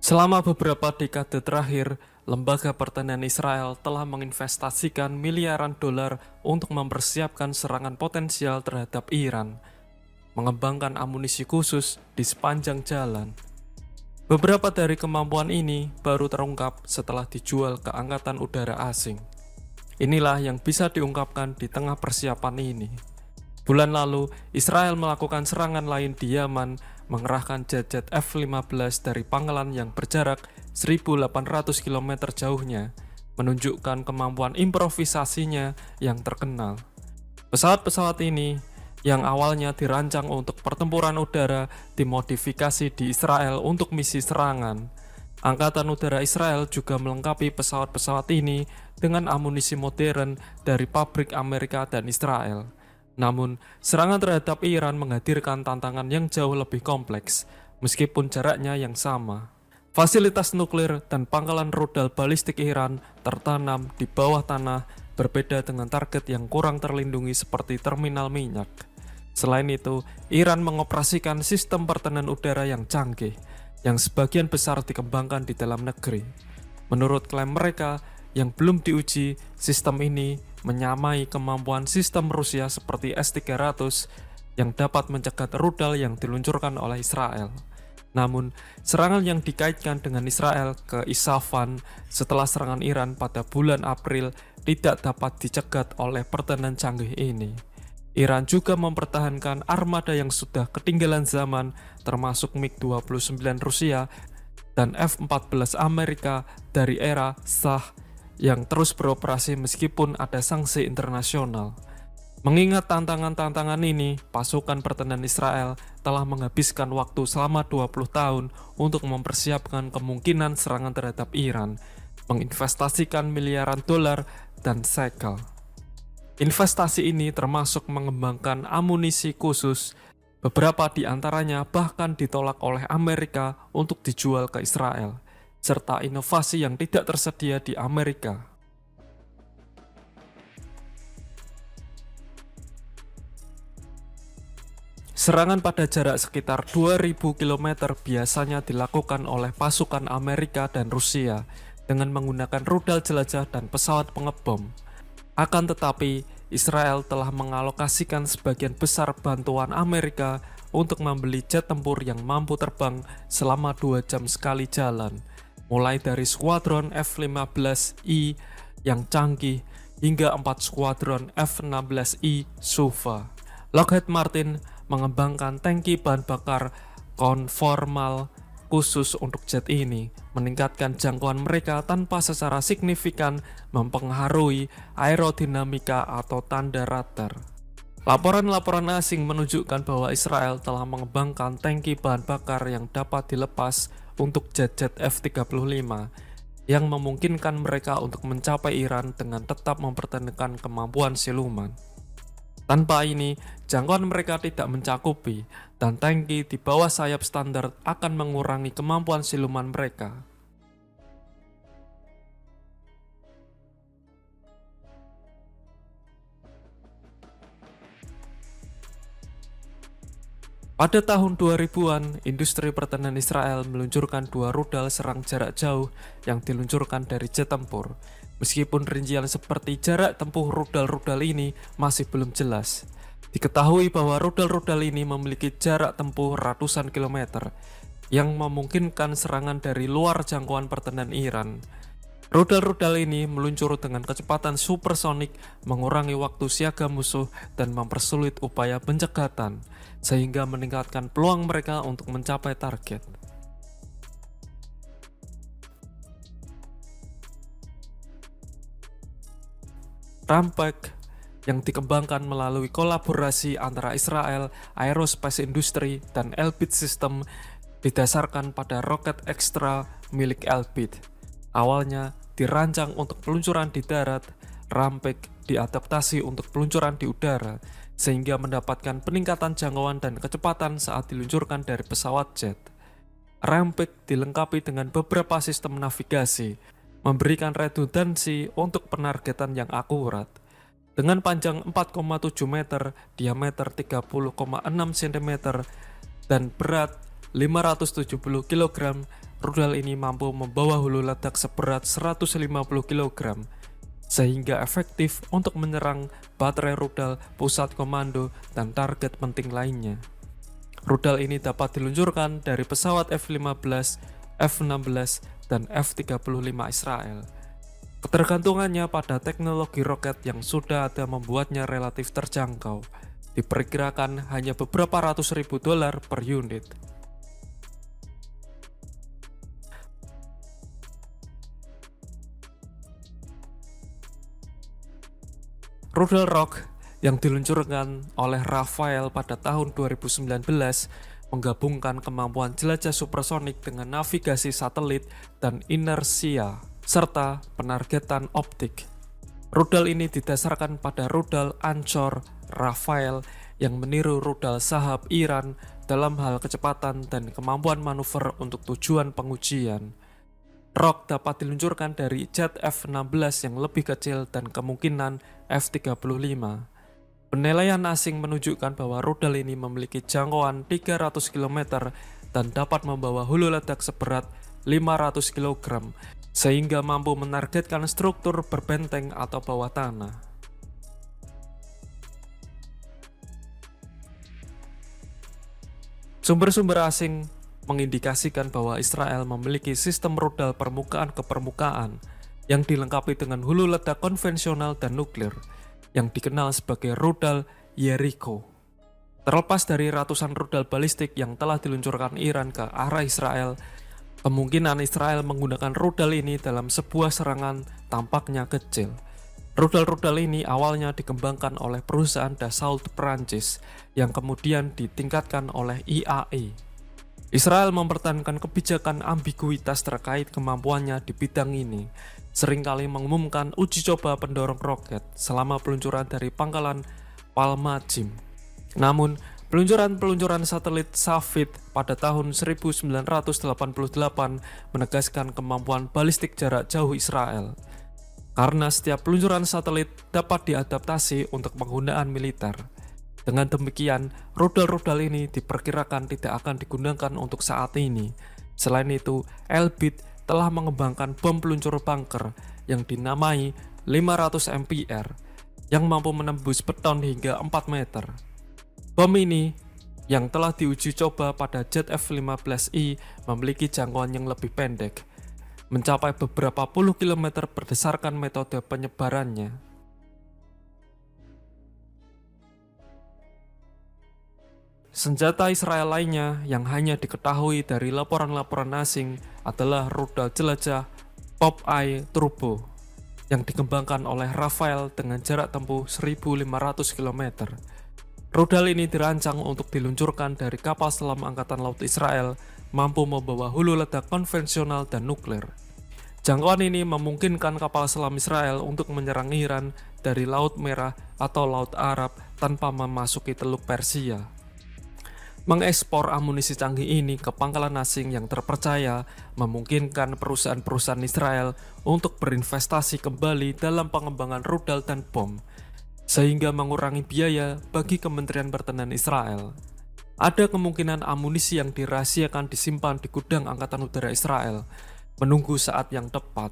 Selama beberapa dekade terakhir, lembaga pertanian Israel telah menginvestasikan miliaran dolar untuk mempersiapkan serangan potensial terhadap Iran, mengembangkan amunisi khusus di sepanjang jalan. Beberapa dari kemampuan ini baru terungkap setelah dijual ke angkatan udara asing. Inilah yang bisa diungkapkan di tengah persiapan ini. Bulan lalu, Israel melakukan serangan lain di Yaman, mengerahkan jet-jet F-15 dari pangkalan yang berjarak 1.800 km jauhnya, menunjukkan kemampuan improvisasinya yang terkenal. Pesawat-pesawat ini, yang awalnya dirancang untuk pertempuran udara, dimodifikasi di Israel untuk misi serangan. Angkatan Udara Israel juga melengkapi pesawat-pesawat ini dengan amunisi modern dari pabrik Amerika dan Israel. Namun, serangan terhadap Iran menghadirkan tantangan yang jauh lebih kompleks, meskipun jaraknya yang sama. Fasilitas nuklir dan pangkalan rudal balistik Iran tertanam di bawah tanah, berbeda dengan target yang kurang terlindungi seperti terminal minyak. Selain itu, Iran mengoperasikan sistem pertahanan udara yang canggih, yang sebagian besar dikembangkan di dalam negeri. Menurut klaim mereka, yang belum diuji, sistem ini menyamai kemampuan sistem Rusia seperti S-300 yang dapat mencegat rudal yang diluncurkan oleh Israel. Namun, serangan yang dikaitkan dengan Israel ke Isfahan setelah serangan Iran pada bulan April tidak dapat dicegat oleh pertahanan canggih ini. Iran juga mempertahankan armada yang sudah ketinggalan zaman, termasuk MiG-29 Rusia dan F-14 Amerika dari era Shah yang terus beroperasi meskipun ada sanksi internasional. Mengingat tantangan-tantangan ini, pasukan pertahanan Israel telah menghabiskan waktu selama 20 tahun untuk mempersiapkan kemungkinan serangan terhadap Iran, menginvestasikan miliaran dolar dan shekel. Investasi ini termasuk mengembangkan amunisi khusus, beberapa di antaranya bahkan ditolak oleh Amerika untuk dijual ke Israel, serta inovasi yang tidak tersedia di Amerika. Serangan pada jarak sekitar 2.000 km biasanya dilakukan oleh pasukan Amerika dan Rusia dengan menggunakan rudal jelajah dan pesawat pengebom. Akan tetapi, Israel telah mengalokasikan sebagian besar bantuan Amerika untuk membeli jet tempur yang mampu terbang selama 2 jam sekali jalan, mulai dari skuadron F-15I yang canggih hingga 4 skuadron F-16I SUVA. Lockheed Martin mengembangkan tangki bahan bakar konformal khusus untuk jet ini, meningkatkan jangkauan mereka tanpa secara signifikan mempengaruhi aerodinamika atau tanda radar. Laporan-laporan asing menunjukkan bahwa Israel telah mengembangkan tangki bahan bakar yang dapat dilepas untuk jet-jet F-35, yang memungkinkan mereka untuk mencapai Iran dengan tetap mempertahankan kemampuan siluman. Tanpa ini, jangkauan mereka tidak mencakupi, dan tangki di bawah sayap standar akan mengurangi kemampuan siluman mereka. Pada tahun 2000-an, industri pertahanan Israel meluncurkan 2 rudal serang jarak jauh yang diluncurkan dari jet tempur. Meskipun rincian seperti jarak tempuh rudal-rudal ini masih belum jelas. Diketahui bahwa rudal-rudal ini memiliki jarak tempuh ratusan kilometer, yang memungkinkan serangan dari luar jangkauan pertahanan Iran. Rudal-rudal ini meluncur dengan kecepatan supersonik, mengurangi waktu siaga musuh dan mempersulit upaya pencegatan, sehingga meningkatkan peluang mereka untuk mencapai target. Rampage yang dikembangkan melalui kolaborasi antara Israel Aerospace Industry dan Elbit System didasarkan pada roket ekstra milik Elbit. Awalnya dirancang untuk peluncuran di darat, Rampage diadaptasi untuk peluncuran di udara, sehingga mendapatkan peningkatan jangkauan dan kecepatan saat diluncurkan dari pesawat jet. Rampage dilengkapi dengan beberapa sistem navigasi, memberikan redundansi untuk penargetan yang akurat. Dengan panjang 4,7 meter, diameter 30,6 cm, dan berat 570 kg, rudal ini mampu membawa hulu ledak seberat 150 kg, sehingga efektif untuk menyerang baterai rudal, pusat komando, dan target penting lainnya. Rudal ini dapat diluncurkan dari pesawat F-15, F-16, dan F-35 Israel. Ketergantungannya pada teknologi roket yang sudah ada membuatnya relatif terjangkau, diperkirakan hanya beberapa ratus ribu dolar per unit. Rudal Rock yang diluncurkan oleh Rafael pada tahun 2019 menggabungkan kemampuan jelajah supersonik dengan navigasi satelit dan inersia, serta penargetan optik. Rudal ini didasarkan pada rudal Anchor Rafael yang meniru rudal Shahab Iran dalam hal kecepatan dan kemampuan manuver untuk tujuan pengujian. Rock dapat diluncurkan dari jet F-16 yang lebih kecil dan kemungkinan F-35. Penilaian asing menunjukkan bahwa rudal ini memiliki jangkauan 300 km dan dapat membawa hulu ledak seberat 500 kg, sehingga mampu menargetkan struktur berbenteng atau bawah tanah. Sumber-sumber asing mengindikasikan bahwa Israel memiliki sistem rudal permukaan ke permukaan yang dilengkapi dengan hulu ledak konvensional dan nuklir yang dikenal sebagai rudal Jericho. Terlepas dari ratusan rudal balistik yang telah diluncurkan Iran ke arah Israel, kemungkinan Israel menggunakan rudal ini dalam sebuah serangan tampaknya kecil. Rudal-rudal ini awalnya dikembangkan oleh perusahaan Dassault Perancis yang kemudian ditingkatkan oleh IAE. Israel mempertahankan kebijakan ambiguitas terkait kemampuannya di bidang ini, seringkali mengumumkan uji coba pendorong roket selama peluncuran dari pangkalan Palmajim. Namun, peluncuran satelit Safed pada tahun 1988 menegaskan kemampuan balistik jarak jauh Israel. Karena setiap peluncuran satelit dapat diadaptasi untuk penggunaan militer. Dengan demikian, rudal-rudal ini diperkirakan tidak akan digunakan untuk saat ini. Selain itu, Elbit telah mengembangkan bom peluncur bunker yang dinamai 500 MPR yang mampu menembus beton hingga 4 meter. Bom ini yang telah diuji coba pada jet F-15I memiliki jangkauan yang lebih pendek, mencapai beberapa puluh kilometer berdasarkan metode penyebarannya. Senjata Israel lainnya yang hanya diketahui dari laporan-laporan asing adalah rudal jelajah Popeye Turbo yang dikembangkan oleh Rafael dengan jarak tempuh 1.500 km. Rudal ini dirancang untuk diluncurkan dari kapal selam Angkatan Laut Israel, mampu membawa hulu ledak konvensional dan nuklir. Jangkauan ini memungkinkan kapal selam Israel untuk menyerang Iran dari Laut Merah atau Laut Arab tanpa memasuki Teluk Persia. Mengekspor amunisi canggih ini ke pangkalan asing yang terpercaya memungkinkan perusahaan-perusahaan Israel untuk berinvestasi kembali dalam pengembangan rudal dan bom, sehingga mengurangi biaya bagi Kementerian Pertahanan Israel. Ada kemungkinan amunisi yang dirahasiakan disimpan di gudang Angkatan Udara Israel, menunggu saat yang tepat.